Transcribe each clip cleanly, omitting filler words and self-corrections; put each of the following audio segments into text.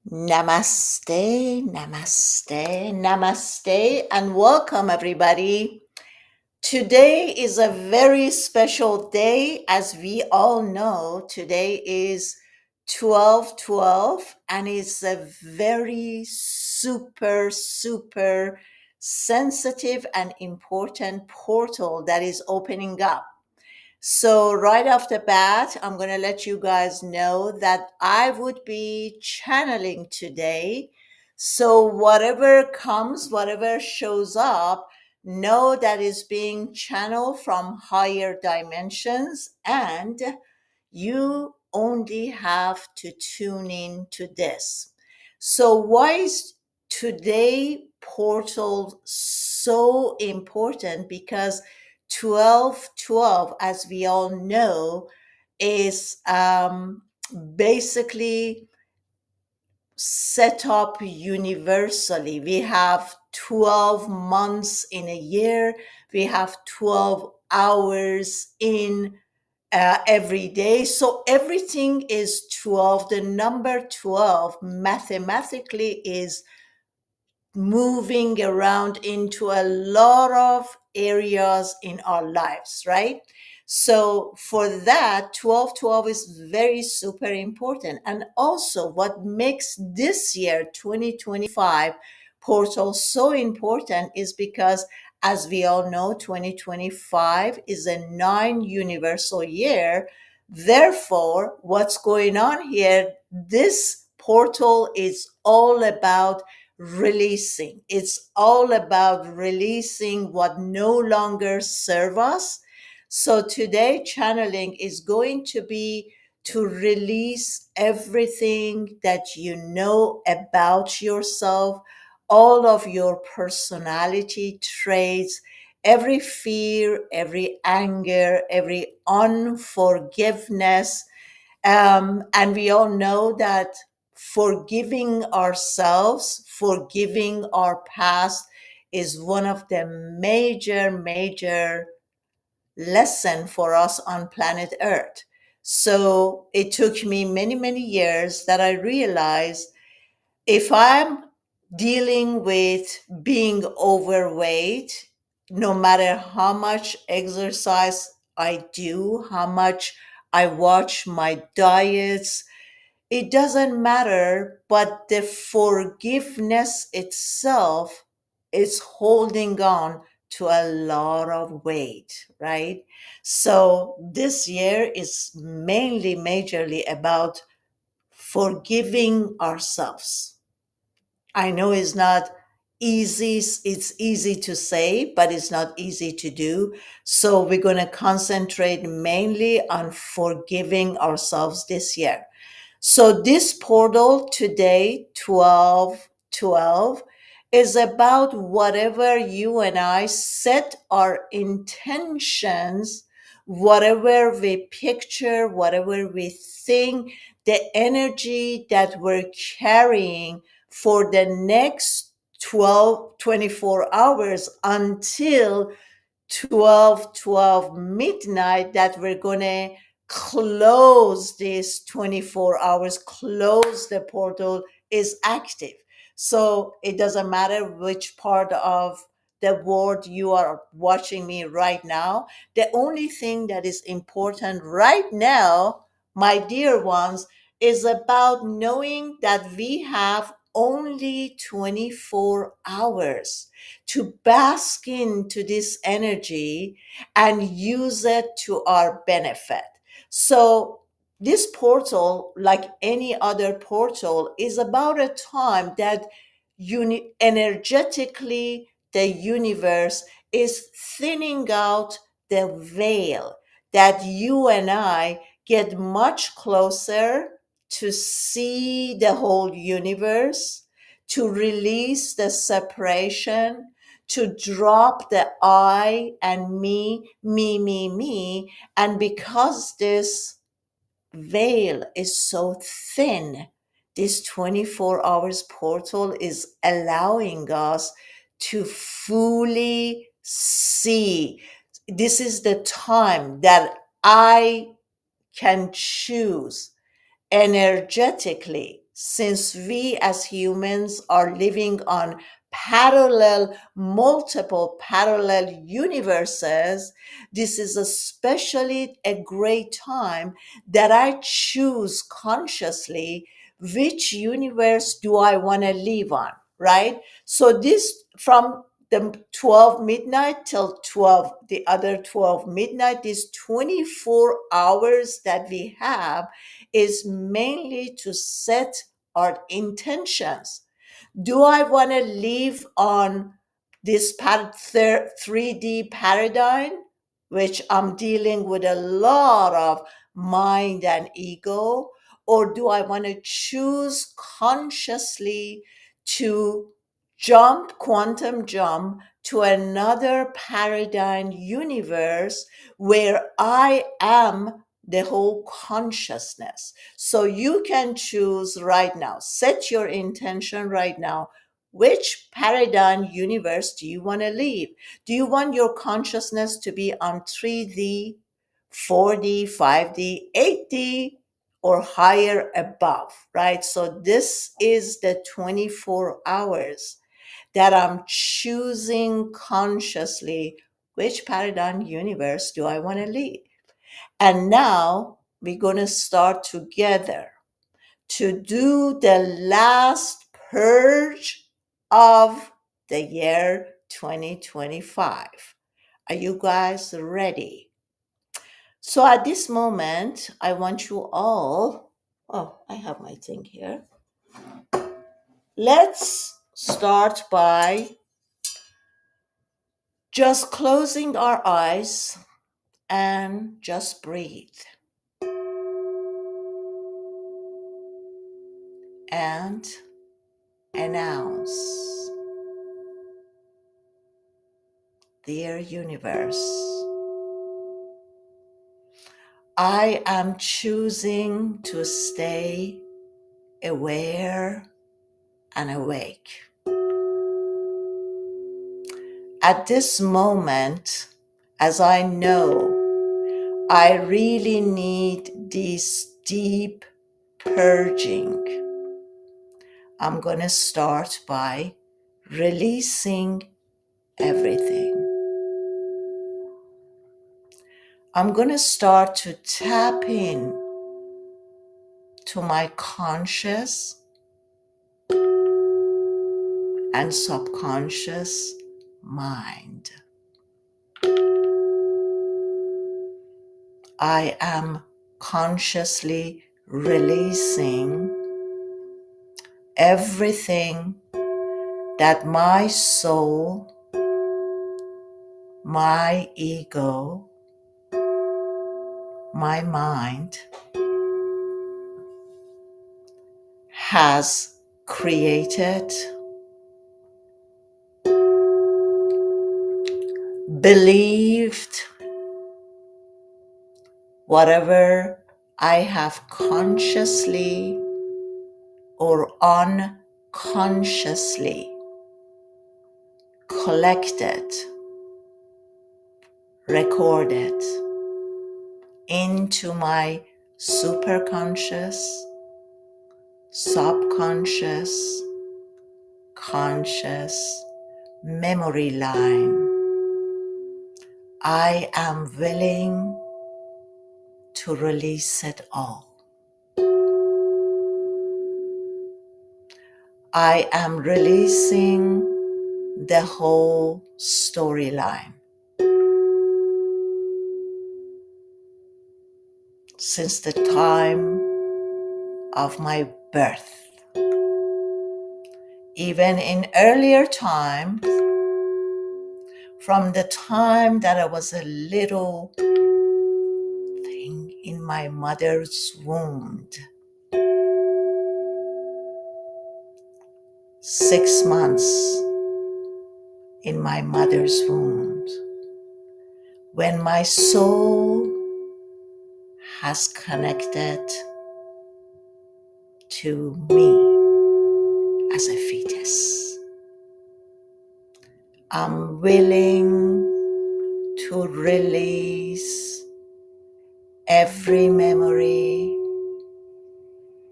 Namaste, namaste, namaste, and welcome everybody. Today is a very special day. As we all know, today is 12/12, and it's a very super sensitive and important portal that is opening up. So, right off the bat, I'm going to let you guys know that I would be channeling today. So, whatever comes, whatever shows up, know that is being channeled from higher dimensions, and you only have to tune in to this. So, why is today portal so important? Because 12/12, as we all know, is basically set up universally. We have 12 months in a year, we have 12 hours in every day. So everything is 12. The number 12 mathematically is moving around into a lot of areas in our lives, right? So for that, 12/12 is very super important. And also, what makes this year, 2025, portal so important is because, as we all know, 2025 is a nine universal year. Therefore, what's going on here, this portal is all about releasing. It's all about releasing what no longer serve us. So today channeling is going to be to release everything that you know about yourself, all of your personality traits, every fear, every anger, every unforgiveness, and we all know that forgiving ourselves, forgiving our past is one of the major lesson for us on planet Earth. So it took me many years that I realized if I'm dealing with being overweight, no matter how much exercise I do, how much I watch my diets, it doesn't matter, but the forgiveness itself is holding on to a lot of weight, right? So this year is mainly, majorly about forgiving ourselves. I know it's not easy, it's easy to say, but it's not easy to do. So we're going to concentrate mainly on forgiving ourselves this year. So this portal today, 12/12, is about whatever you and I set our intentions, whatever we picture, whatever we think, the energy that we're carrying for the next 24 hours until 12/12 midnight, that we're going to close this 24 hours, close the portal, is active. So it doesn't matter which part of the world you are watching me right now. The only thing that is important right now, my dear ones, is about knowing that we have only 24 hours to bask into this energy and use it to our benefit. So, this portal, like any other portal, is about a time that energetically the universe is thinning out the veil, that you and I get much closer to see the whole universe, to release the separation, to drop the I and me. And because this veil is so thin, this 24 hours portal is allowing us to fully see. This is the time that I can choose energetically since we as humans are living on multiple parallel universes, this is especially a great time that I choose consciously which universe do I want to live on, right? So this from the 12 midnight till 12, the other 12 midnight, these 24 hours that we have is mainly to set our intentions. Do I want to live on this 3D paradigm, which I'm dealing with a lot of mind and ego? Or do I want to choose consciously to quantum jump to another paradigm universe where I am the whole consciousness? So you can choose right now, set your intention right now. Which paradigm universe do you want to live? Do you want your consciousness to be on 3D, 4D, 5D, 8D, or higher above, right? So this is the 24 hours that I'm choosing consciously which paradigm universe do I want to live. And now we're going to start together to do the last purge of the year 2025. Are you guys ready? So at this moment, I want you all, oh, I have my thing here. Let's start by just closing our eyes and just breathe and announce, dear universe, I am choosing to stay aware and awake. At this moment, as I know, I really need this deep purging. I'm going to start by releasing everything. I'm going to start to tap in to my conscious and subconscious mind. I am consciously releasing everything that my soul, my ego, my mind has created, believed, whatever I have consciously or unconsciously collected, recorded into my superconscious, subconscious, conscious memory line. I am willing to release it all. I am releasing the whole storyline. Since the time of my birth, even in earlier times, from the time that I was a little thing in my mother's womb, 6 months in my mother's womb, when my soul has connected to me as a fetus. I'm willing to release every memory,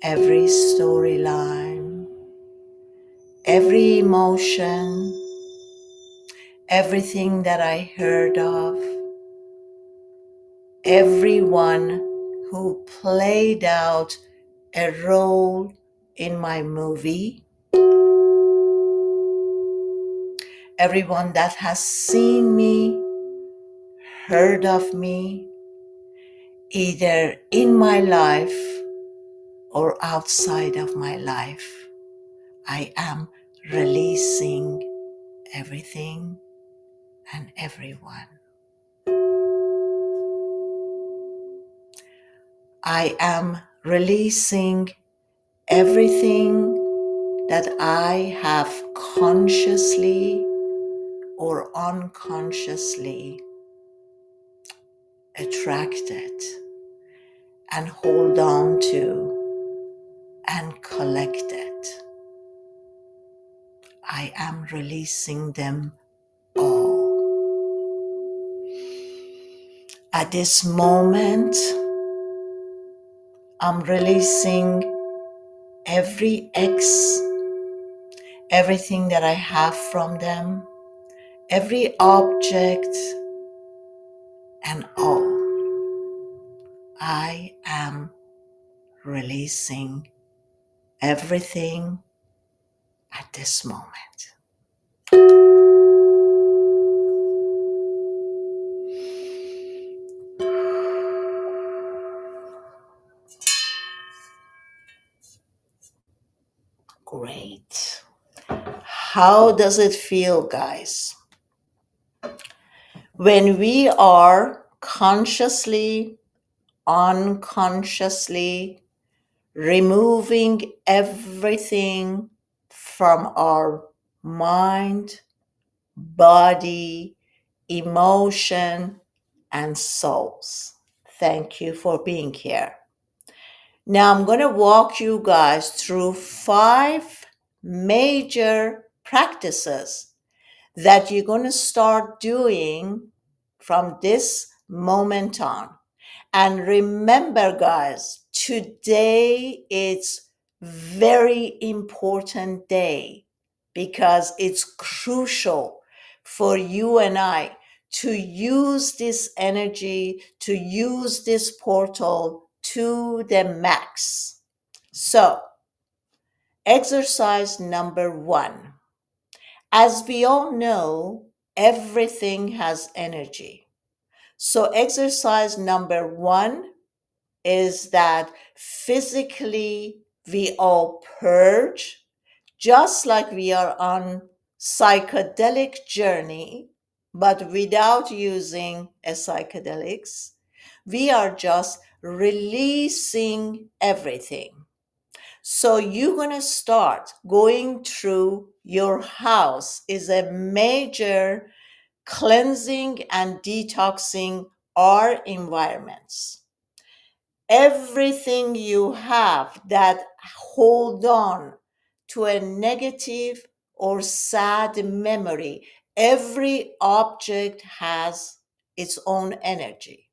every storyline, every emotion, everything that I heard of, everyone who played out a role in my movie, everyone that has seen me, heard of me, either in my life or outside of my life. I am releasing everything and everyone. I am releasing everything that I have consciously or unconsciously attracted and hold on to and collected. I am releasing them all. At this moment, I'm releasing every ex, everything that I have from them, every object, and all. I am releasing everything at this moment. Great. How does it feel, guys? When we are consciously, unconsciously removing everything from our mind, body, emotion, and souls. Thank you for being here. Now I'm going to walk you guys through 5 major practices that you're going to start doing from this moment on. And remember, guys, today it's very important day because it's crucial for you and I to use this energy, to use this portal to the max. So, exercise number 1. As we all know, everything has energy. So, exercise number 1 is that physically we all purge, just like we are on psychedelic journey, but without using a psychedelics. We are just releasing everything. So you're going to start going through your house is a major cleansing and detoxing our environments. Everything you have that hold on to a negative or sad memory, every object has its own energy.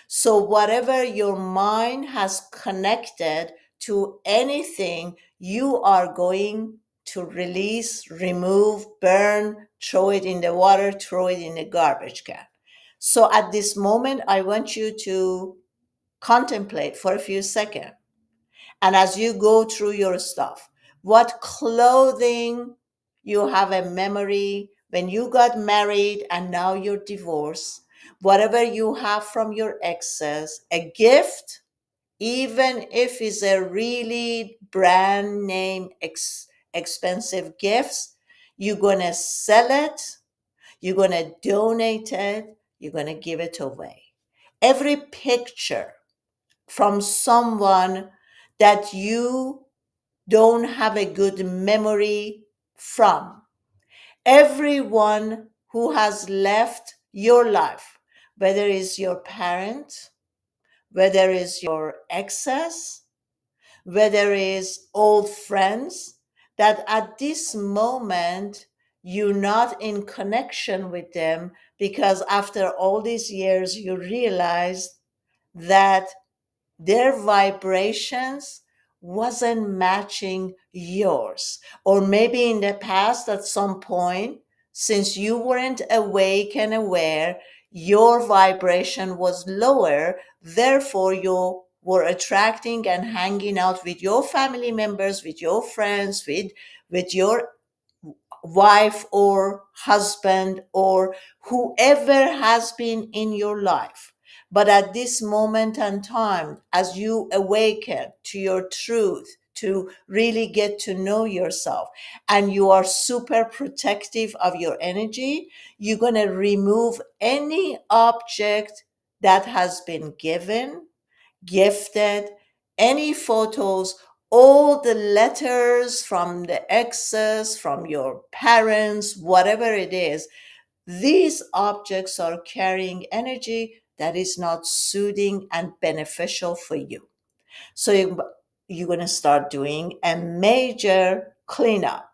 So whatever your mind has connected to anything, you are going to release, remove, burn, throw it in the water, throw it in the garbage can. So at this moment, I want you to contemplate for a few seconds. And as you go through your stuff, what clothing you have a memory when you got married and now you're divorced, whatever you have from your exes, a gift, even if it's a really brand name expensive gifts, you're going to sell it, you're going to donate it, you're going to give it away. Every picture from someone that you don't have a good memory from. Everyone who has left your life, whether it's your parent, whether it's your exes, whether it's old friends, that at this moment you're not in connection with them because after all these years you realize that their vibrations wasn't matching yours. Or maybe in the past, at some point, since you weren't awake and aware, your vibration was lower. Therefore, you were attracting and hanging out with your family members, with your friends, with your wife or husband or whoever has been in your life. But at this moment and time, as you awaken to your truth, to really get to know yourself, and you are super protective of your energy, you're going to remove any object that has been given, gifted, any photos, all the letters from the exes, from your parents, whatever it is, these objects are carrying energy that is not soothing and beneficial for you. So you're going to start doing a major cleanup.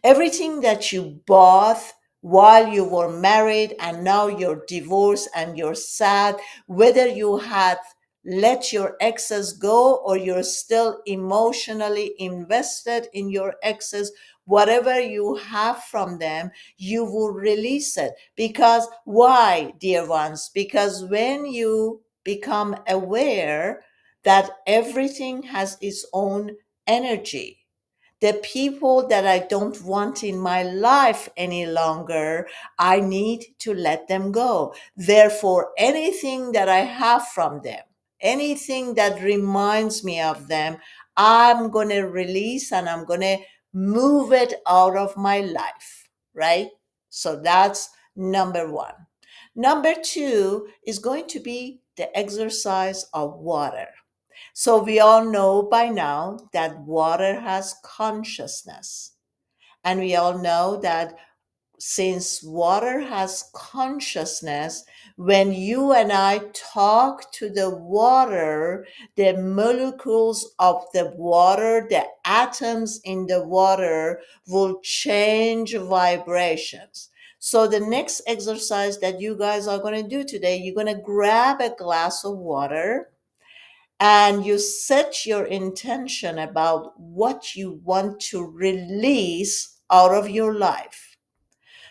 Everything that you bought while you were married and now you're divorced and you're sad, whether you had let your exes go or you're still emotionally invested in your exes, whatever you have from them, you will release it. Because why, dear ones? Because when you become aware that everything has its own energy, the people that I don't want in my life any longer, I need to let them go. Therefore, anything that I have from them, anything that reminds me of them, I'm going to release and I'm going to move it out of my life, right? So that's number one. Number two is going to be the exercise of water. So we all know by now that water has consciousness. And we all know that since water has consciousness, when you and I talk to the water, the molecules of the water, the atoms in the water will change vibrations. So the next exercise that you guys are going to do today, you're going to grab a glass of water and you set your intention about what you want to release out of your life.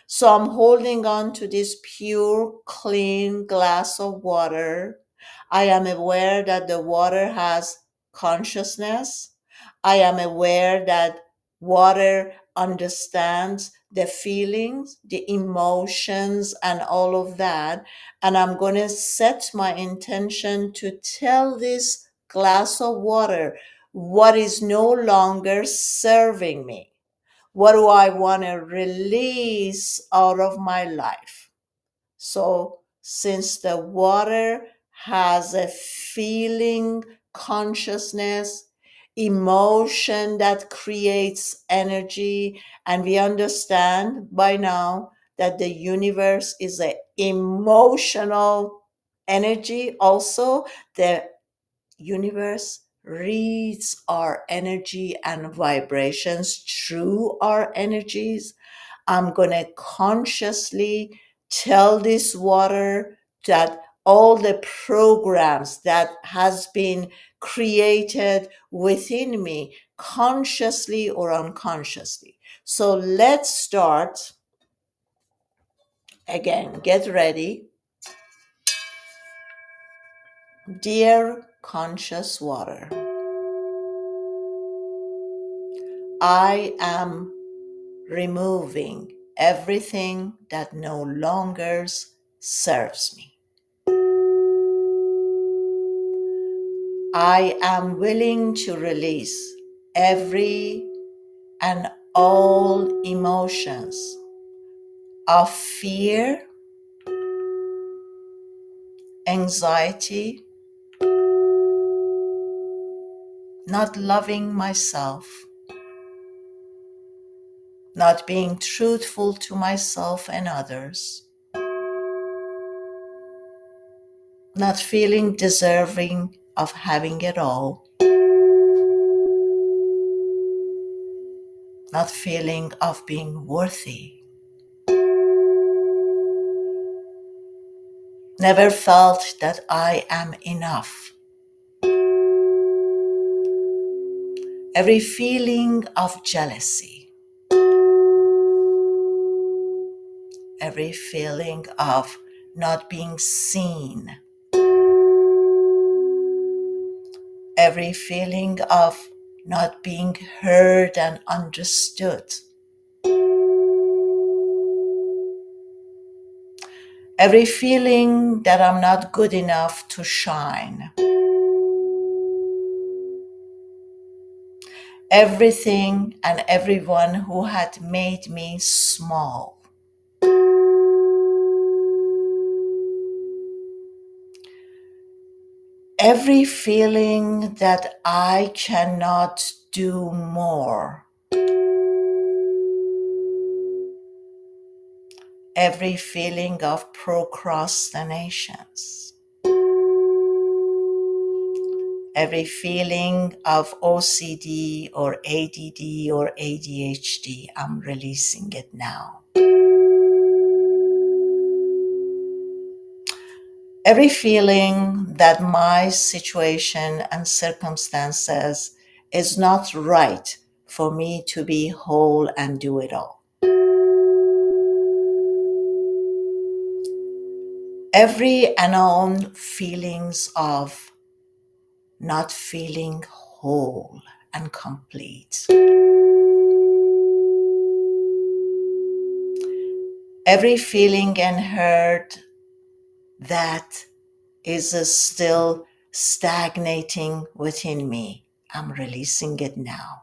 So I'm holding on to this pure, clean glass of water. I am aware that the water has consciousness. I am aware that water understands the feelings, the emotions, and all of that. And I'm going to set my intention to tell this glass of water what is no longer serving me. What do I want to release out of my life? So, since the water has a feeling, consciousness, emotion that creates energy, and we understand by now that the universe is an emotional energy also, the universe reads our energy and vibrations through our energies. I'm going to consciously tell this water that all the programs that has been created within me, consciously or unconsciously. So let's start again. Get ready. Dear conscious water, I am removing everything that no longer serves me. I am willing to release every and all emotions of fear, anxiety, not loving myself, not being truthful to myself and others, not feeling deserving of having it all, not feeling of being worthy. Never felt that I am enough. every feeling of jealousy, every feeling of not being seen, every feeling of not being heard and understood, every feeling that I'm not good enough to shine, everything and everyone who had made me small, every feeling that I cannot do more, every feeling of procrastinations, every feeling of OCD or ADD or ADHD, I'm releasing it now. Every feeling that my situation and circumstances is not right for me to be whole and do it all. Every unknown feelings of not feeling whole and complete. Every feeling and hurt that is still stagnating within me, I'm releasing it now.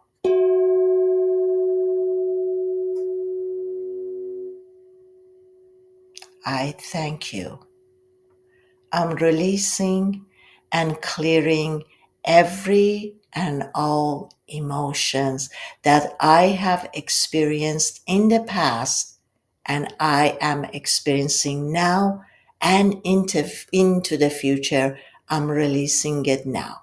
I thank you. I'm releasing and clearing every and all emotions that I have experienced in the past and I am experiencing now and into the future. I'm releasing it now.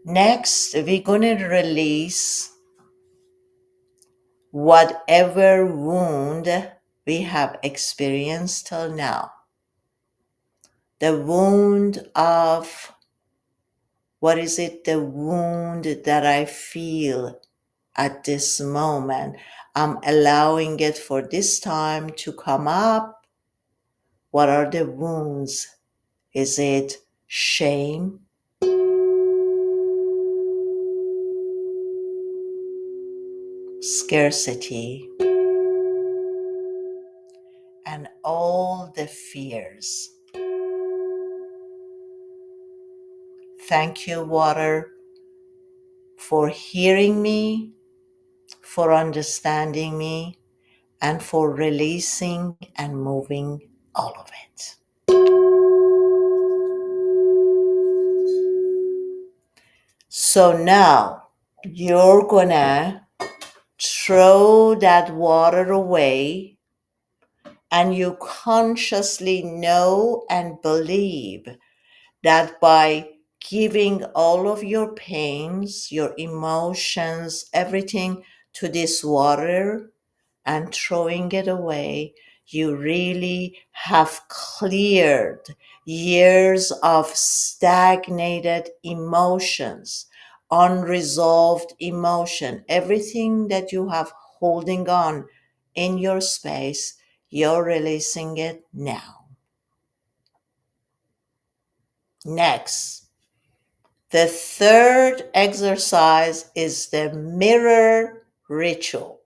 Next, we're going to release whatever wound we have experienced till now. The wound of, what is it? The wound that I feel at this moment. I'm allowing it for this time to come up. What are the wounds? Is it shame? Scarcity? And all the fears? Thank you, water, for hearing me, for understanding me, and for releasing and moving all of it. So now you're gonna throw that water away and you consciously know and believe that by giving all of your pains, your emotions, everything to this water and throwing it away, you really have cleared years of stagnated emotions, unresolved emotion, everything that you have holding on in your space, you're releasing it now. Next, the third exercise is the mirror ritual.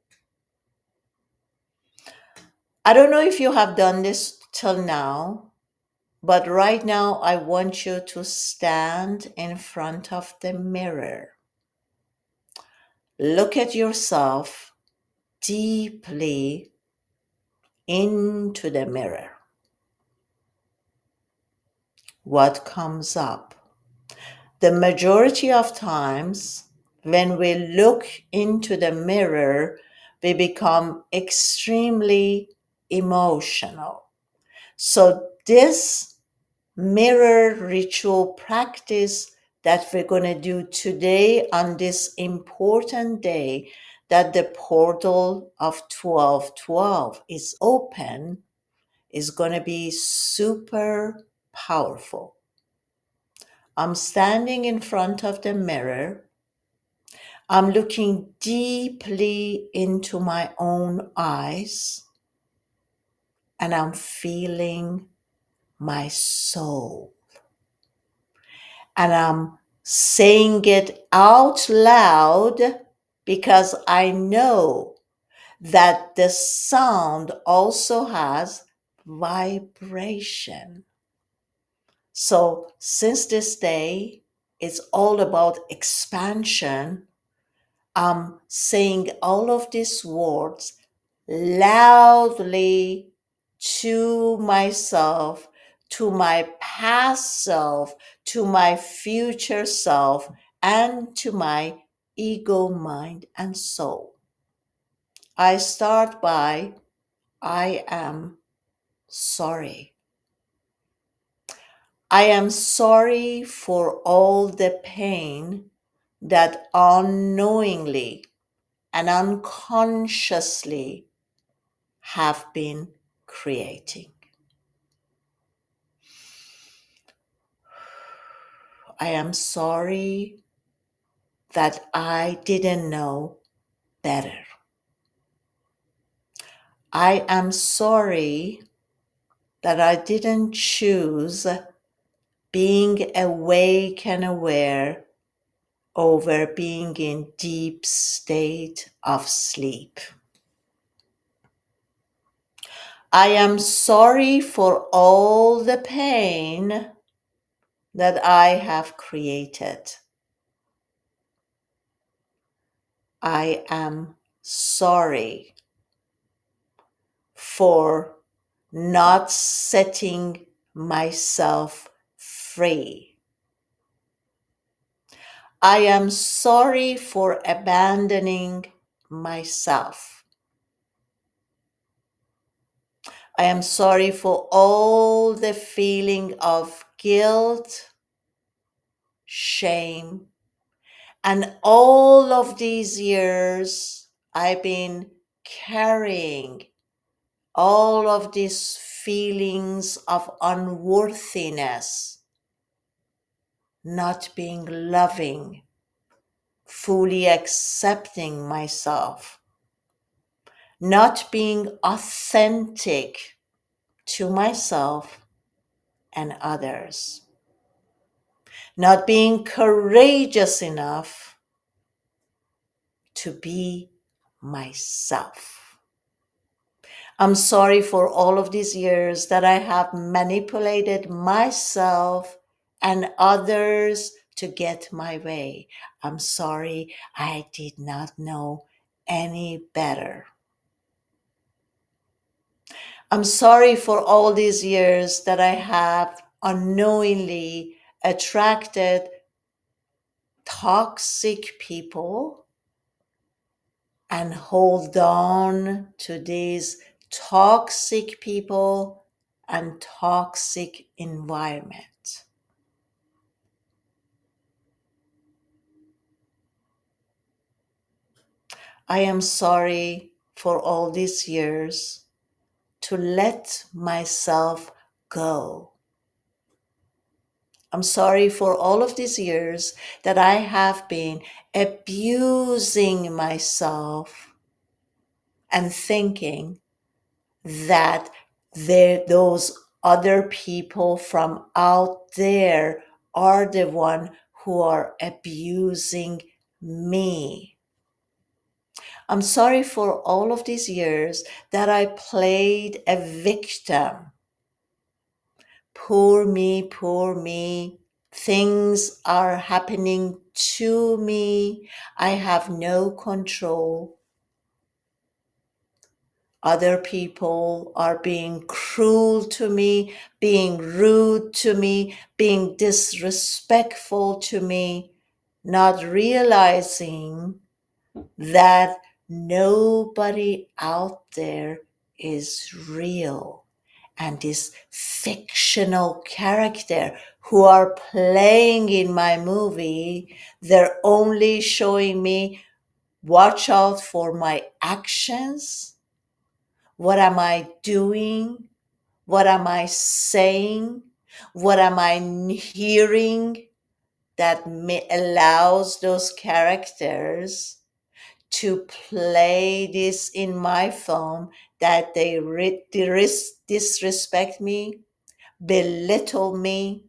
I don't know if you have done this till now, but right now I want you to stand in front of the mirror. Look at yourself deeply into the mirror. What comes up? The majority of times, when we look into the mirror, we become extremely emotional. So, this mirror ritual practice that we're going to do today on this important day that the portal of 1212 is open is going to be super powerful. I'm standing in front of the mirror. I'm looking deeply into my own eyes and I'm feeling my soul. And I'm saying it out loud because I know that the sound also has vibration. So, since this day it's all about expansion, I'm saying all of these words loudly to myself, to my past self, to my future self, and to my ego, mind, and soul. I start by I am sorry. I am sorry for all the pain that unknowingly and unconsciously have been creating. I am sorry that I didn't know better. I am sorry that I didn't choose being awake and aware over being in deep state of sleep. I am sorry for all the pain that I have created. I am sorry for not setting myself free. I am sorry for abandoning myself. I am sorry for all the feeling of guilt, shame, and all of these years I've been carrying all of these feelings of unworthiness, not being loving, fully accepting myself, not being authentic to myself and others, not being courageous enough to be myself. I'm sorry for all of these years that I have manipulated myself and others to get my way. I'm sorry I did not know any better. I'm sorry for all these years that I have unknowingly attracted toxic people and hold on to these toxic people and toxic environment. I am sorry for all these years to let myself go. I'm sorry for all of these years that I have been abusing myself and thinking that those other people from out there are the one who are abusing me. I'm sorry for all of these years that I played a victim. Poor me, poor me. Things are happening to me. I have no control. Other people are being cruel to me, being rude to me, being disrespectful to me, not realizing that nobody out there is real. And this fictional character who are playing in my movie, they're only showing me, watch out for my actions. What am I doing? What am I saying? What am I hearing that allows those characters to play this in my phone, that they disrespect me, belittle me,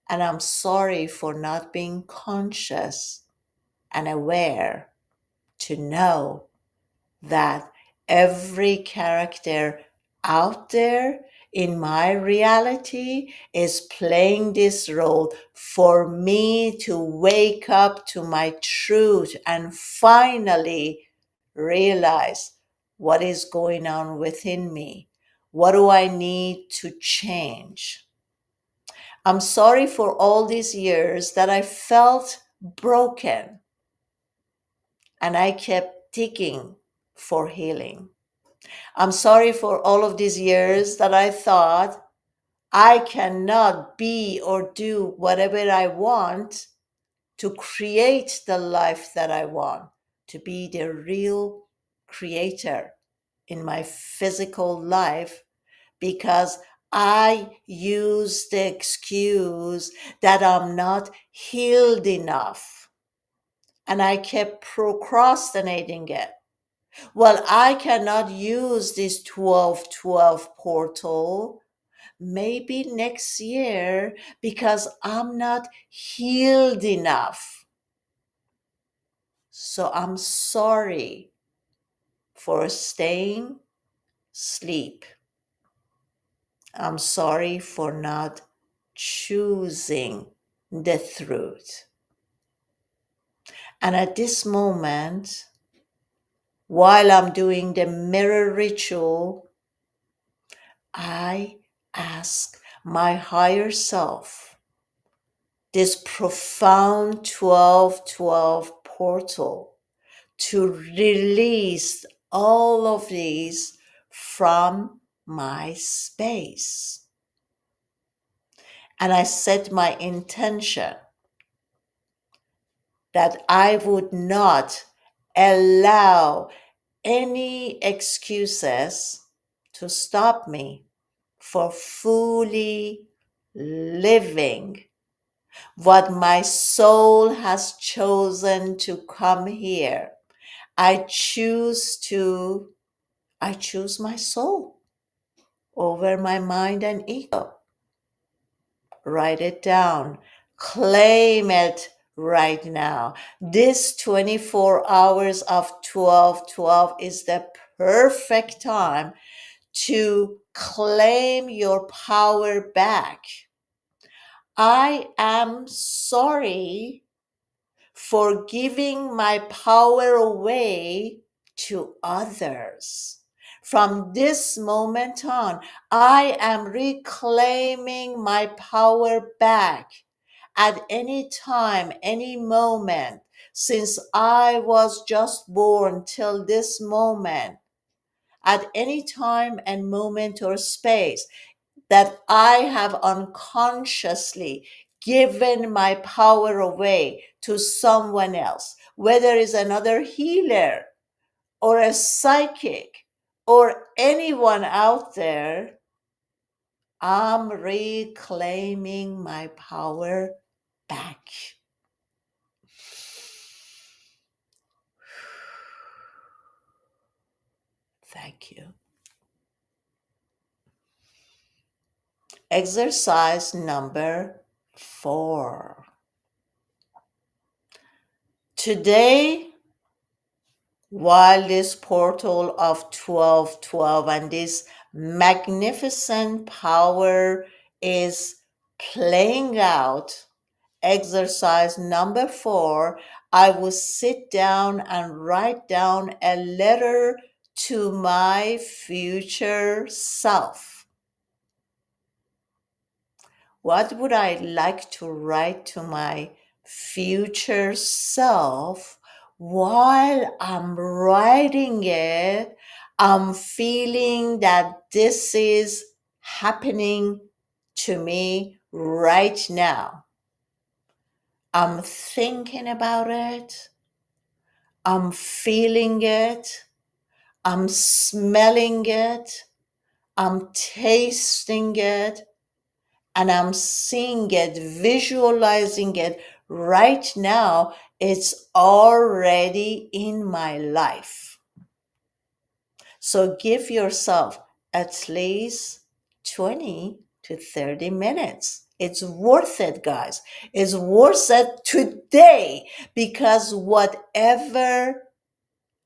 and I'm sorry for not being conscious and aware to know that every character out there in my reality is playing this role for me to wake up to my truth and finally realize what is going on within me. What do I need to change? I'm sorry for all these years that I felt broken and I kept digging for healing. I'm sorry for all of these years that I thought I cannot be or do whatever I want to create the life that I want, to be the real creator in my physical life, because I use the excuse that I'm not healed enough. And I kept procrastinating it. Well, I cannot use this 12-12 portal maybe next year because I'm not healed enough. So I'm sorry for staying asleep. I'm sorry for not choosing the truth. And at this moment, while I'm doing the mirror ritual, I ask my higher self, this profound 12-12 portal, to release all of these from my space. And I set my intention that I would not allow any excuses to stop me for fully living what my soul has chosen to come here. I choose my soul over my mind and ego. Write it down. Claim it right now. This 24 hours of 12-12 is the perfect time to claim your power back. I am sorry for giving my power away to others. From this moment on, I am reclaiming my power back at any time, any moment, since I was just born till this moment, at any time and moment or space that I have unconsciously given my power away to someone else, whether it's another healer or a psychic or anyone out there, I'm reclaiming my power back. Thank you. Exercise number 4. Today, while this portal of 12-12 and this magnificent power is playing out, exercise number 4, I will sit down and write down a letter to my future self. What would I like to write to my future self? While I'm writing it, I'm feeling that this is happening to me right now. I'm thinking about it. I'm feeling it. I'm smelling it. I'm tasting it. and I'm seeing it, visualizing it right now. It's already in my life. So give yourself at least 20 to 30 minutes. It's worth it, guys. It's worth it today, because whatever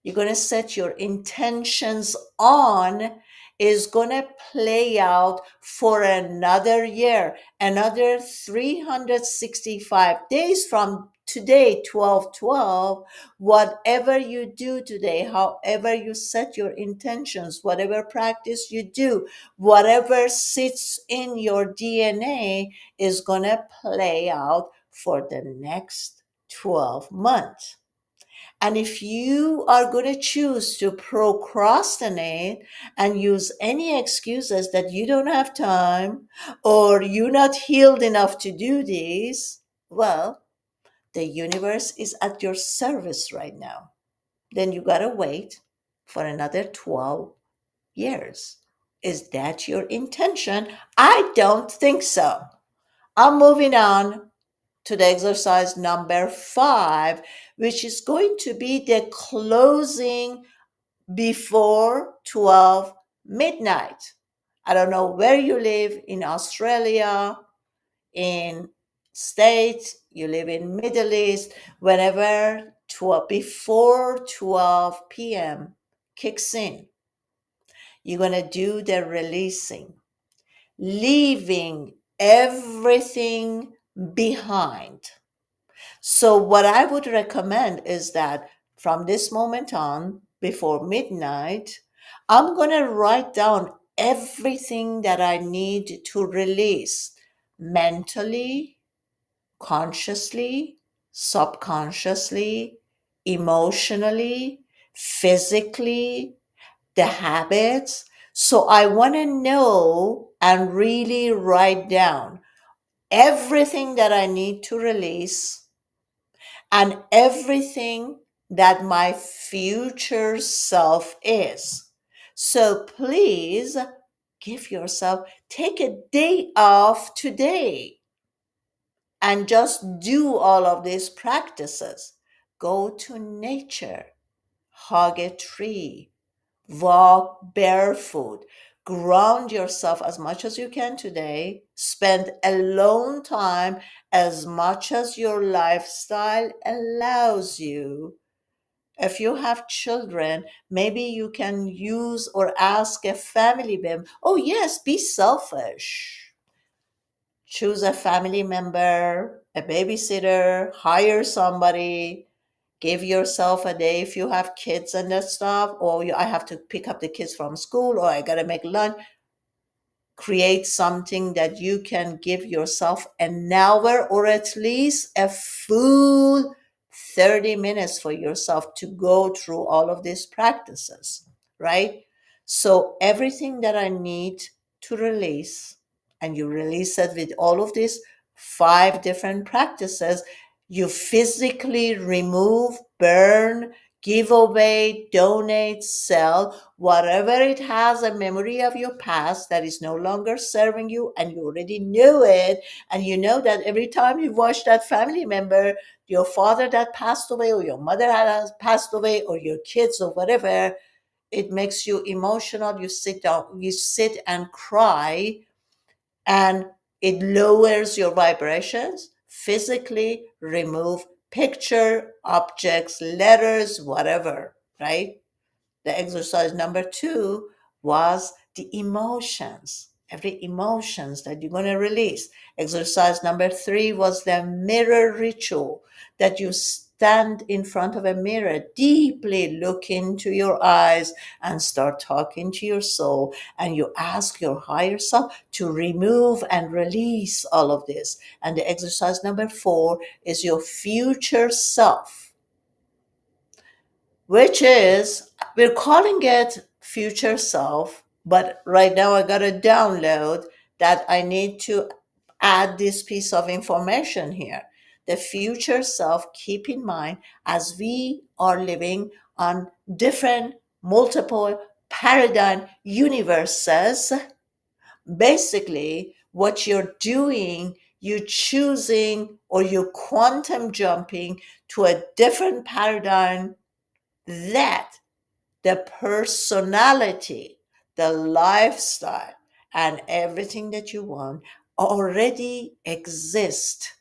you're going to set your intentions on is going to play out for another year, another 365 days from today, 12/12. Whatever you do today, however you set your intentions, whatever practice you do, whatever sits in your DNA is going to play out for the next 12 months. And if you are going to choose to procrastinate and use any excuses that you don't have time or you're not healed enough to do this, well, the universe is at your service right now. Then you got to wait for another 12 years. Is that your intention? I don't think so. I'm moving on to the exercise number 5, which is going to be the closing before 12 midnight. I don't know where you live in Australia, in States, you live in Middle East, whenever 12, before 12 p.m. kicks in, you're going to do the releasing, leaving everything behind. So, what I would recommend is that from this moment on, before midnight, I'm going to write down everything that I need to release mentally, consciously, subconsciously, emotionally, physically, the habits. So, I want to know and really write down everything that I need to release and everything that my future self is. So please give yourself, take a day off today and just do all of these practices. Go to nature, hug a tree, walk barefoot, ground yourself as much as you can today, spend alone time as much as your lifestyle allows you. If you have children, maybe you can use or ask a family member. Oh, yes, be selfish. Choose a family member, a babysitter, hire somebody, give yourself a day if you have kids and that stuff, or I have to pick up the kids from school, or I got to make lunch. Create something that you can give yourself an hour or at least a full 30 minutes for yourself to go through all of these practices, right? So, everything that I need to release, and you release it with all of these 5 different practices, you physically remove, burn, give away, donate, sell, whatever it has a memory of your past that is no longer serving you, and you already knew it. And you know that every time you watch that family member, your father that passed away, or your mother has passed away, or your kids, or whatever, it makes you emotional. You sit down, you sit and cry, and it lowers your vibrations. Physically remove picture, objects, letters, whatever, right? The exercise number 2 was the emotions, every emotions that you're going to release. Exercise number 3 was the mirror ritual, that you stand in front of a mirror, deeply look into your eyes and start talking to your soul, and you ask your higher self to remove and release all of this. And the exercise number 4 is your future self, which is, we're calling it future self, but right now I got a download that I need to add this piece of information here. The future self, keep in mind, as we are living on different multiple paradigm universes, basically what you're doing, you choosing or you quantum jumping to a different paradigm that the personality, the lifestyle, and everything that you want already exist.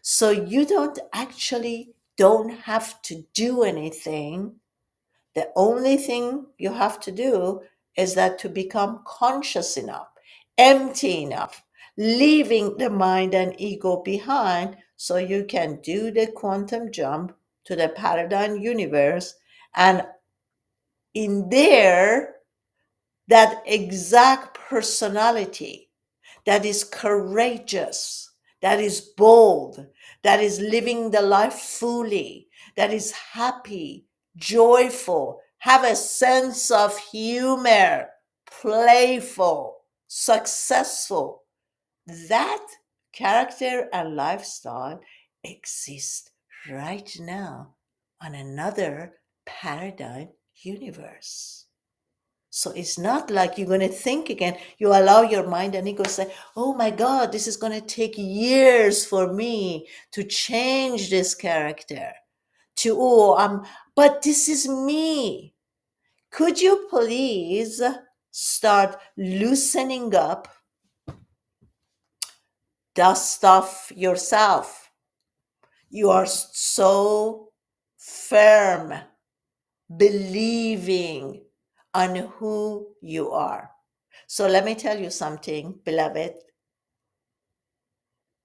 So you don't have to do anything. The only thing you have to do is that to become conscious enough, empty enough, leaving the mind and ego behind so you can do the quantum jump to the paradigm universe. And in there, that exact personality that is courageous, that is bold, that is living the life fully, that is happy, joyful, have a sense of humor, playful, successful. That character and lifestyle exist right now on another paradigm universe. So it's not like you're going to think again. You allow your mind and ego say, oh my God, this is going to take years for me to change this character. But this is me. Could you please start loosening up, dust off yourself? You are so firm, believing on who you are. So let me tell you something, beloved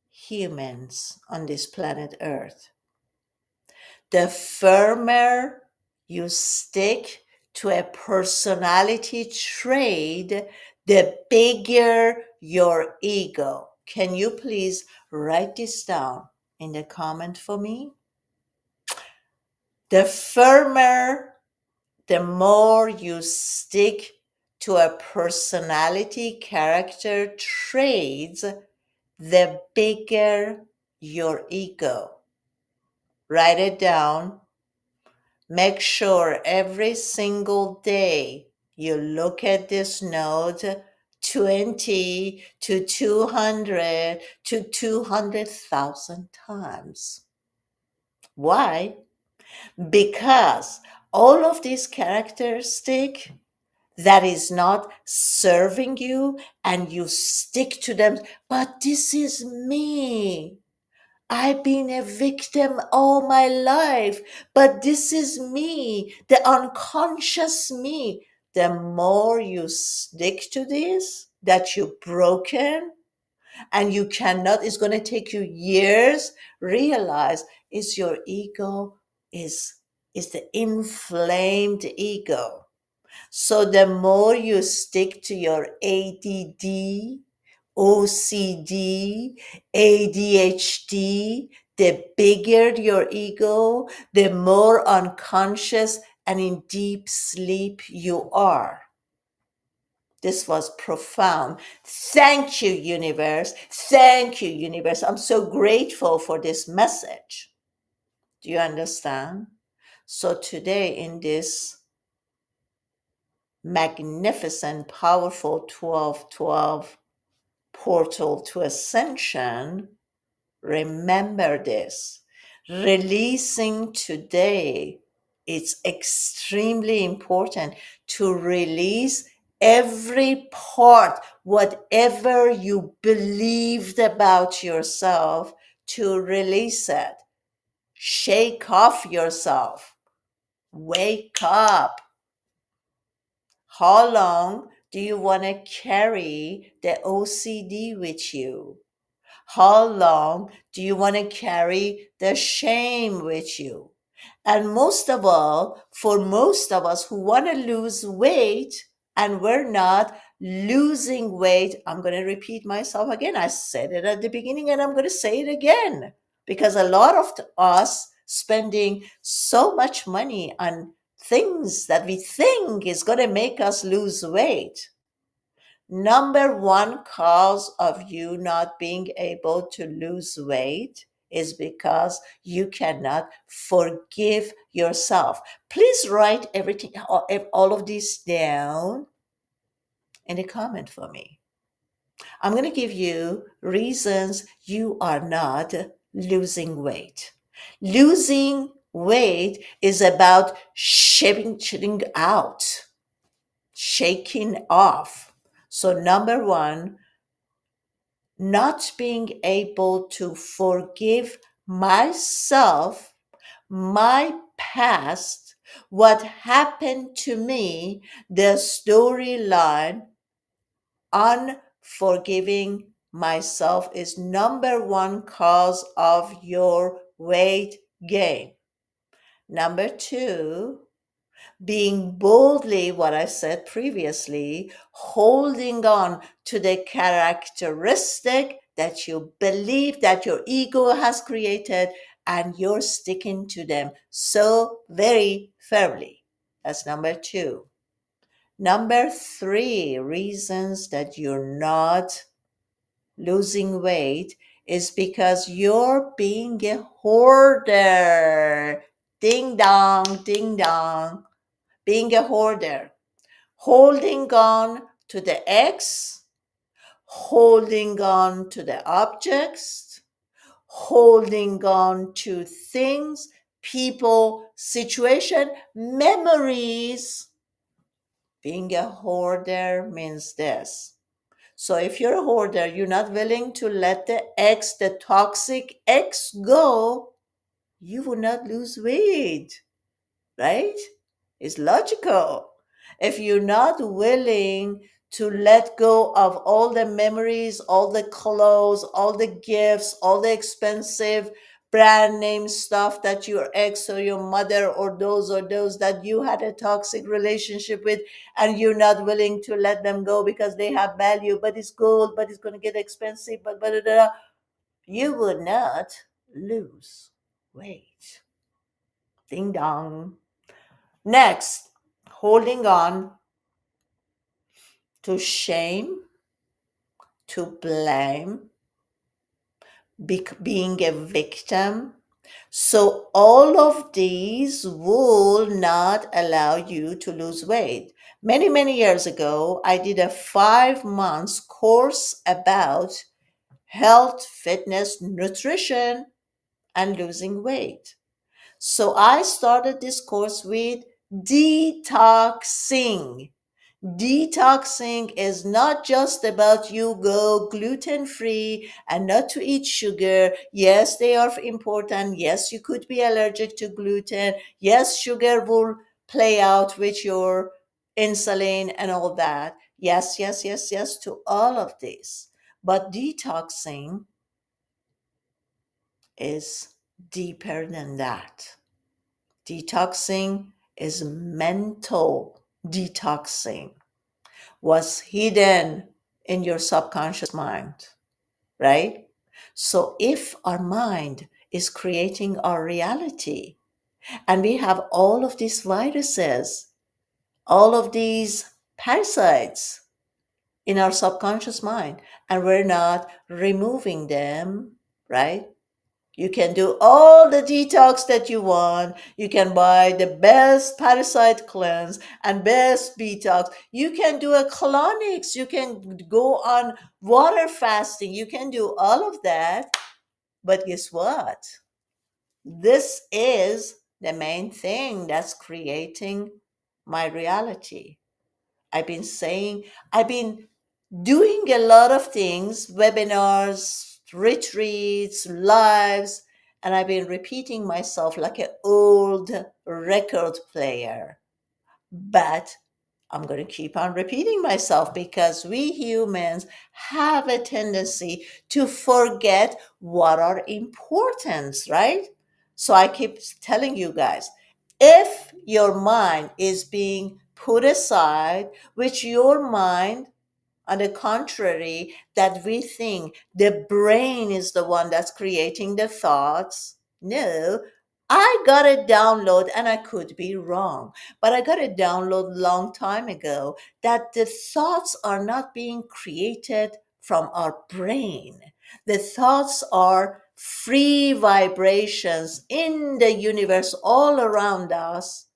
humans on this planet Earth. The firmer you stick to a personality trait, the bigger your ego. Can you please write this down in the comment for me? The firmer, the more you stick to a personality character traits, the bigger your ego. Write it down. Make sure every single day you look at this note 20 to 200 to 200,000 times. Why? Because all of these characteristics that is not serving you and you stick to them, but this is me. I've been a victim all my life, but this is me, the unconscious me. The more you stick to this, that you're broken and you cannot, it's going to take you years, realize is your ego, is, is the inflamed ego. So the more you stick to your ADD, OCD, ADHD, the bigger your ego, the more unconscious and in deep sleep you are. This was profound. Thank you, universe. Thank you, universe. I'm so grateful for this message. Do you understand? So today in this magnificent, powerful 1212 portal to ascension, remember this. Releasing today, it's extremely important to release every part, whatever you believed about yourself, to release it. Shake off yourself. Wake up. How long do you want to carry the OCD with you? How long do you want to carry the shame with you? And most of all, for most of us who want to lose weight and we're not losing weight, I'm going to repeat myself again. I said it at the beginning and I'm going to say it again because a lot of us spending so much money on things that we think is going to make us lose weight. Number one cause of you not being able to lose weight is because you cannot forgive yourself. Please write everything, all of this down in the comment for me. I'm going to give you reasons you are not losing weight. Losing weight is about shaking out, shaking off. So, number one, not being able to forgive myself, my past, what happened to me, the storyline, unforgiving myself is number one cause of your weight gain. Number two, being boldly, what I said previously, holding on to the characteristic that you believe that your ego has created and you're sticking to them so very firmly. That's number two. Number three, reasons that you're not losing weight is because you're being a hoarder. Ding dong, ding dong. Being a hoarder, holding on to the ex, holding on to the objects, holding on to things, people, situation, memories. Being a hoarder means this. So if you're a hoarder, you're not willing to let the ex, the toxic ex go, you will not lose weight, right? It's logical. If you're not willing to let go of all the memories, all the clothes, all the gifts, all the expensive brand name stuff that your ex or your mother or those that you had a toxic relationship with, and you're not willing to let them go because they have value, but it's gold, but it's going to get expensive, you would not lose weight. Ding dong. Next, holding on to shame, to blame, being a victim. So, all of these will not allow you to lose weight. Many, many years ago, I did a 5 months course about health, fitness, nutrition, and losing weight. So, I started this course with detoxing. Detoxing is not just about you go gluten free and not to eat sugar. Yes, they are important. Yes, you could be allergic to gluten. Yes, sugar will play out with your insulin and all that. Yes, yes, yes, yes to all of this. But detoxing is deeper than that. Detoxing is mental detoxing, was hidden in your subconscious mind, right? So if our mind is creating our reality and we have all of these viruses, all of these parasites in our subconscious mind, and we're not removing them, right? You can do all the detox that you want. You can buy the best parasite cleanse and best detox. You can do a colonics. You can go on water fasting. You can do all of that. But guess what? This is the main thing that's creating my reality. I've been saying, I've been doing a lot of things, webinars, retreats, lives, and I've been repeating myself like an old record player. But I'm going to keep on repeating myself because we humans have a tendency to forget what are important, right? So I keep telling you guys, if your mind is being put aside, which your mind, on the contrary, that we think the brain is the one that's creating the thoughts. No, I got a download, and I could be wrong, but I got a download long time ago that the thoughts are not being created from our brain. The thoughts are free vibrations in the universe all around us.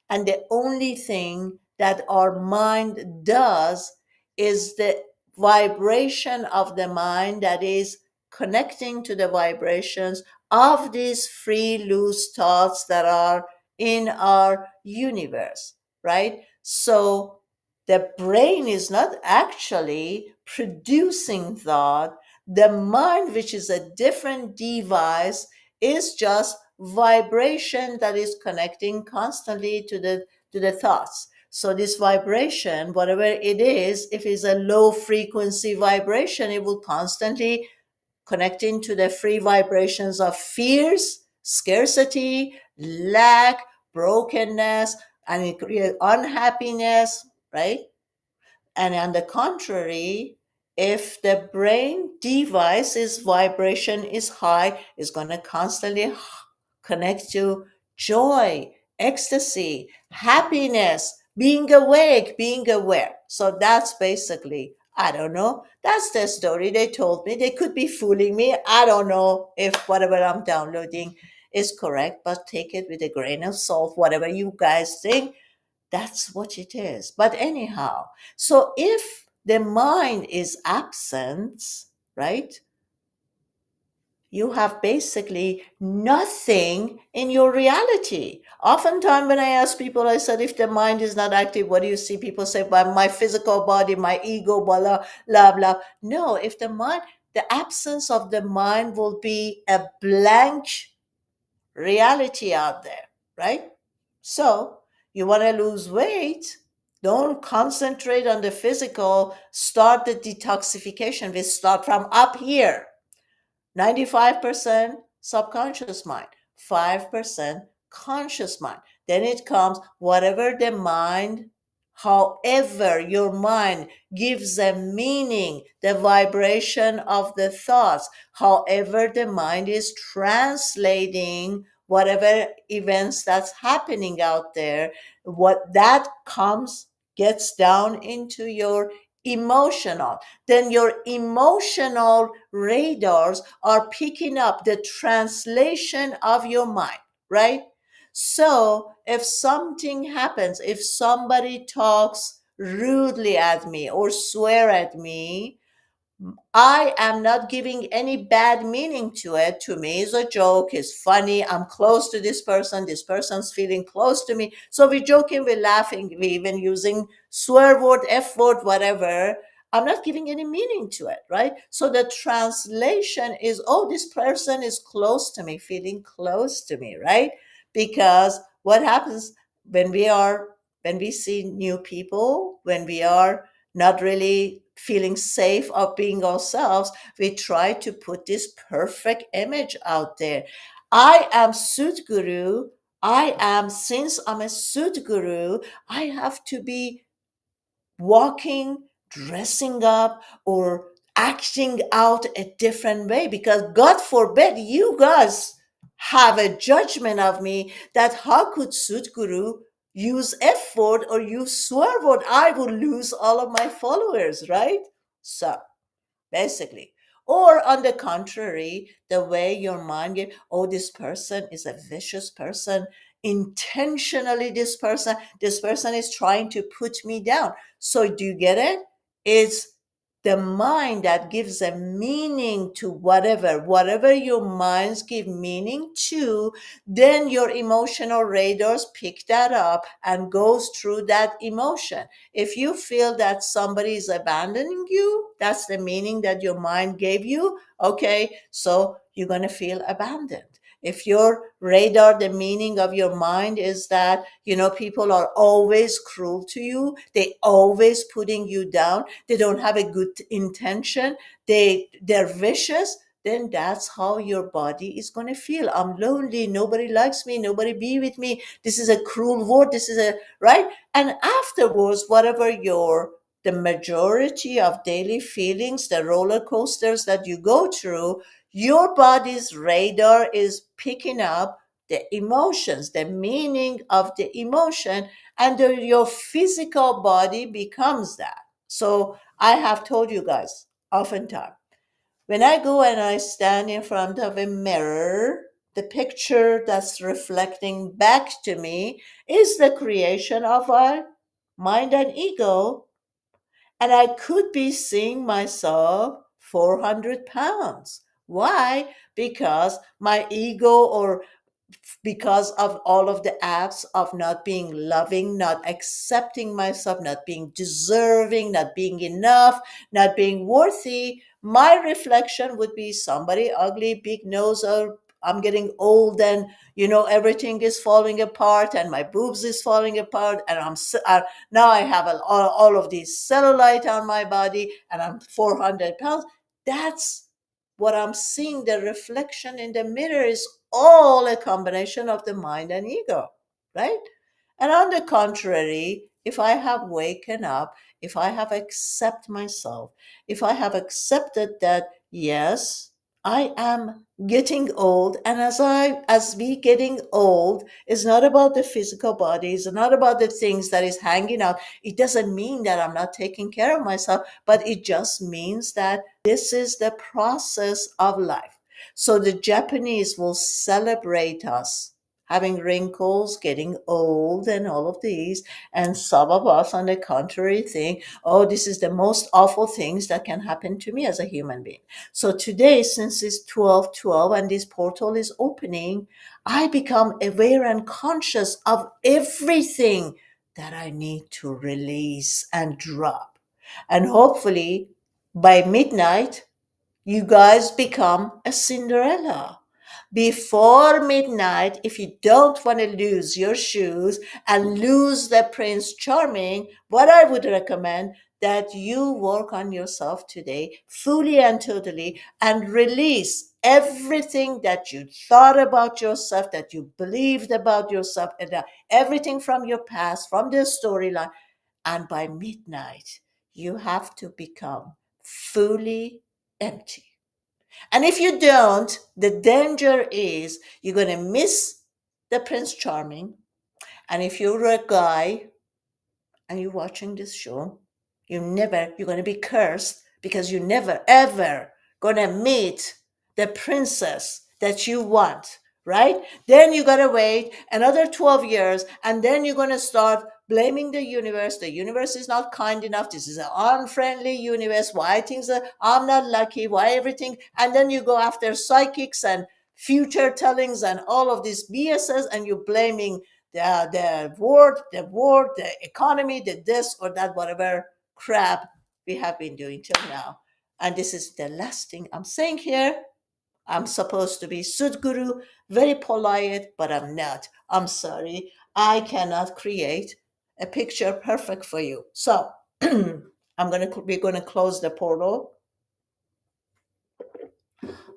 And the only thing that our mind does is the vibration of the mind that is connecting to the vibrations of these free, loose thoughts that are in our universe, right? So the brain is not actually producing thought. The mind, which is a different device, is just vibration that is connecting constantly to the thoughts. So this vibration, whatever it is, if it's a low frequency vibration, it will constantly connecting to the free vibrations of fears, scarcity, lack, brokenness, and it creates unhappiness, right? And on the contrary, if the brain device's vibration is high, it's going to constantly connect to joy, ecstasy, happiness, being awake, being aware. So that's basically, I don't know. That's the story they told me. They could be fooling me. I don't know if whatever I'm downloading is correct, but take it with a grain of salt. Whatever you guys think, that's what it is. But anyhow, so if the mind is absent, right, you have basically nothing in your reality. Oftentimes, when I ask people, I said, if the mind is not active, what do you see? People say, by my physical body, my ego, blah, blah, blah. No, if the mind, the absence of the mind will be a blank reality out there, right? So you want to lose weight, don't concentrate on the physical, start the detoxification. We start from up here. 95% subconscious mind, 5% conscious mind. Then it comes whatever the mind, however your mind gives a meaning, the vibration of the thoughts, however the mind is translating whatever events that's happening out there, what that comes, gets down into your emotional, then your emotional radars are picking up the translation of your mind, right? So if something happens, if somebody talks rudely at me or swear at me, I am not giving any bad meaning to it. To me, it's a joke, it's funny. I'm close to this person's feeling close to me. So we're joking, we're laughing, we're even using swear word, F word, whatever. I'm not giving any meaning to it, right? So the translation is, oh, this person is close to me, feeling close to me, right? Because what happens when when we see new people, when we are not really feeling safe of being ourselves, we try to put this perfect image out there. I am Sudguru. Since I'm a Sudguru, I have to be walking, dressing up, or acting out a different way because God forbid you guys have a judgment of me that how could Sudguru use F word or use swear word? I would lose all of my followers, right? So basically. Or on the contrary, the way your mind get, oh, this person is a vicious person. Intentionally, this person is trying to put me down. So do you get it? It's the mind that gives a meaning to whatever your minds give meaning to, then your emotional radars pick that up and goes through that emotion. If you feel that somebody is abandoning you, that's the meaning that your mind gave you. Okay, so you're going to feel abandoned. If your radar, the meaning of your mind is that, people are always cruel to you, they always putting you down, they don't have a good intention, they're vicious, then that's how your body is going to feel. I'm lonely, nobody likes me, nobody be with me, this is a cruel world, this is a right. And afterwards, whatever the majority of daily feelings, the roller coasters that you go through, your body's radar is picking up the emotions, the meaning of the emotion, and your physical body becomes that. So I have told you guys oftentimes, when I go and I stand in front of a mirror, the picture that's reflecting back to me is the creation of our mind and ego. And I could be seeing myself 400 pounds. Why? Because my ego, or because of all of the acts of not being loving, not accepting myself, not being deserving, not being enough, not being worthy, my reflection would be somebody ugly, big nose, or I'm getting old, and everything is falling apart, and my boobs is falling apart, and now I have all of these cellulite on my body, and I'm 400 pounds. That's what I'm seeing. The reflection in the mirror is all a combination of the mind and ego, right? And on the contrary, if I have waken up, if I have accept myself, if I have accepted that, yes, I am getting old, and as we getting old, it's not about the physical body, it's not about the things that is hanging out. It doesn't mean that I'm not taking care of myself, but it just means that this is the process of life. So the Japanese will celebrate us having wrinkles, getting old, and all of these. And some of us, on the contrary, think, oh, this is the most awful things that can happen to me as a human being. So today, since it's 12:12 and this portal is opening, I become aware and conscious of everything that I need to release and drop. And hopefully, by midnight, you guys become a Cinderella. Before midnight, if you don't want to lose your shoes and lose the Prince Charming, what I would recommend that you work on yourself today fully and totally, and release everything that you thought about yourself, that you believed about yourself, and everything from your past, from the storyline. And by midnight, you have to become fully empty. And if you don't, the danger is you're going to miss the Prince Charming. And if you're a guy and you're watching this show, you're going to be cursed, because you never ever going to meet the princess that you want, right? Then you got to wait another 12 years, and then you're going to start blaming the universe. The universe is not kind enough. This is an unfriendly universe. Why things are, I'm not lucky, why everything. And then you go after psychics and future tellings and all of these BSs, and you're blaming the world, the economy, the this or that, whatever crap we have been doing till now. And this is the last thing I'm saying here. I'm supposed to be Sudguru, very polite, but I'm not. I'm sorry. I cannot create a picture perfect for you. So we're gonna close the portal.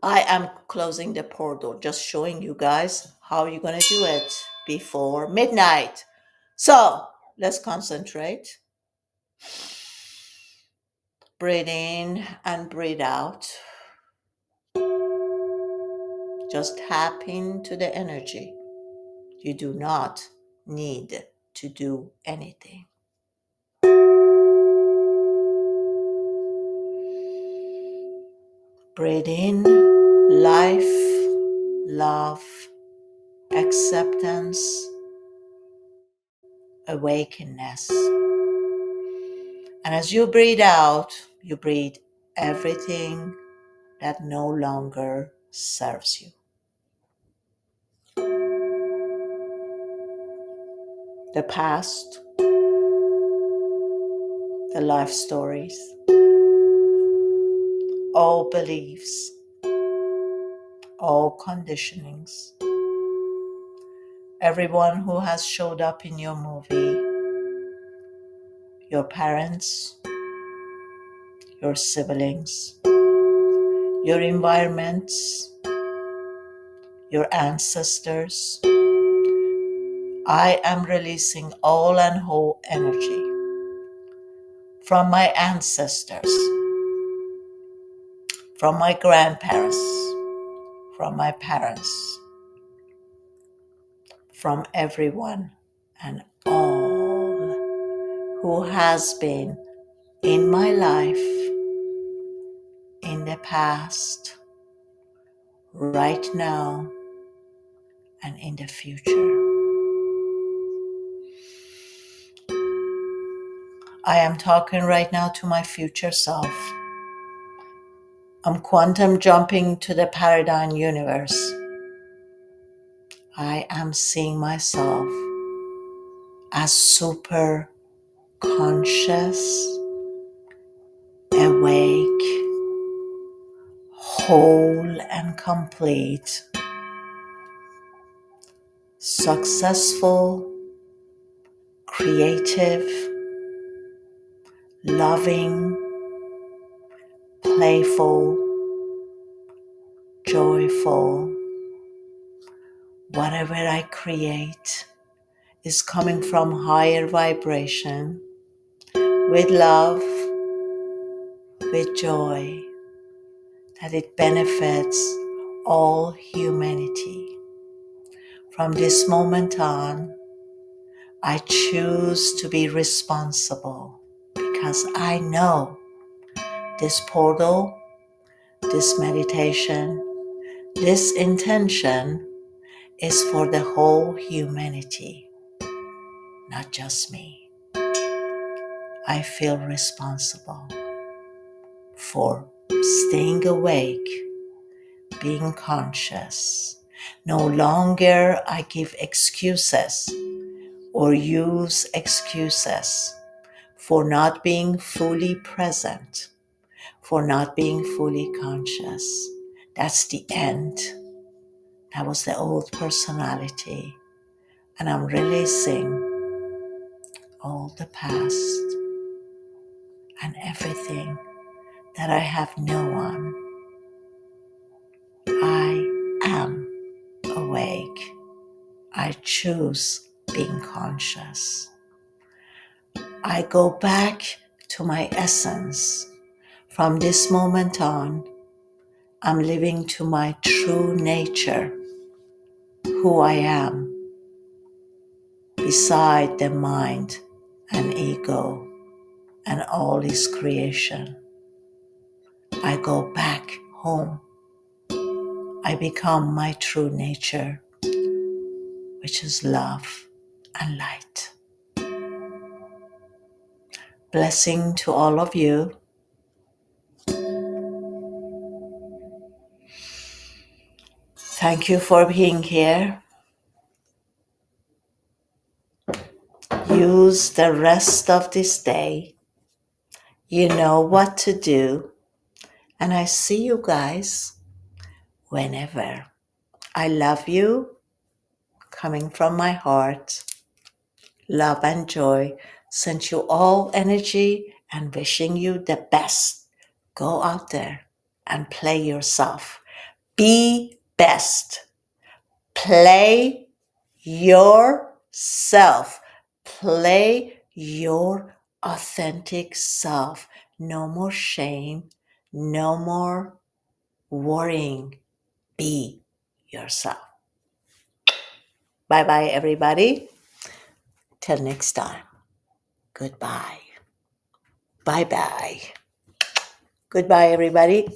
I am closing the portal, just showing you guys how you're gonna do it before midnight. So let's concentrate. Breathe in and breathe out. Just tap into the energy. You do not need to do anything. Breathe in life, love, acceptance, awakeness. And as you breathe out, you breathe everything that no longer serves you. The past, the life stories, all beliefs, all conditionings, everyone who has showed up in your movie, your parents, your siblings, your environments, your ancestors. I am releasing all and whole energy from my ancestors, from my grandparents, from my parents, from everyone and all who has been in my life in the past, right now, and in the future. I am talking right now to my future self. I'm quantum jumping to the paradigm universe. I am seeing myself as super conscious, awake, whole and complete, successful, creative, loving, playful, joyful. Whatever I create is coming from higher vibration, with love, with joy, that it benefits all humanity. From this moment on, I choose to be responsible because I know this portal, this meditation, this intention is for the whole humanity, not just me. I feel responsible for staying awake, being conscious. No longer I give excuses or use excuses for not being fully present, for not being fully conscious. That's the end. That was the old personality. And I'm releasing all the past and everything that I have known. I am awake. I choose being conscious. I go back to my essence. From this moment on, I'm living to my true nature, who I am, beside the mind and ego and all its creation. I go back home. I become my true nature, which is love and light. Blessing to all of you. Thank you for being here. Use the rest of this day. You know what to do. And I see you guys whenever. I love you, coming from my heart. Love and joy. Send you all energy and wishing you the best. Go out there and play yourself. Be best. Play yourself. Play your authentic self. No more shame. No more worrying. Be yourself. Bye bye, everybody. Till next time. Goodbye. Bye bye. Goodbye, everybody.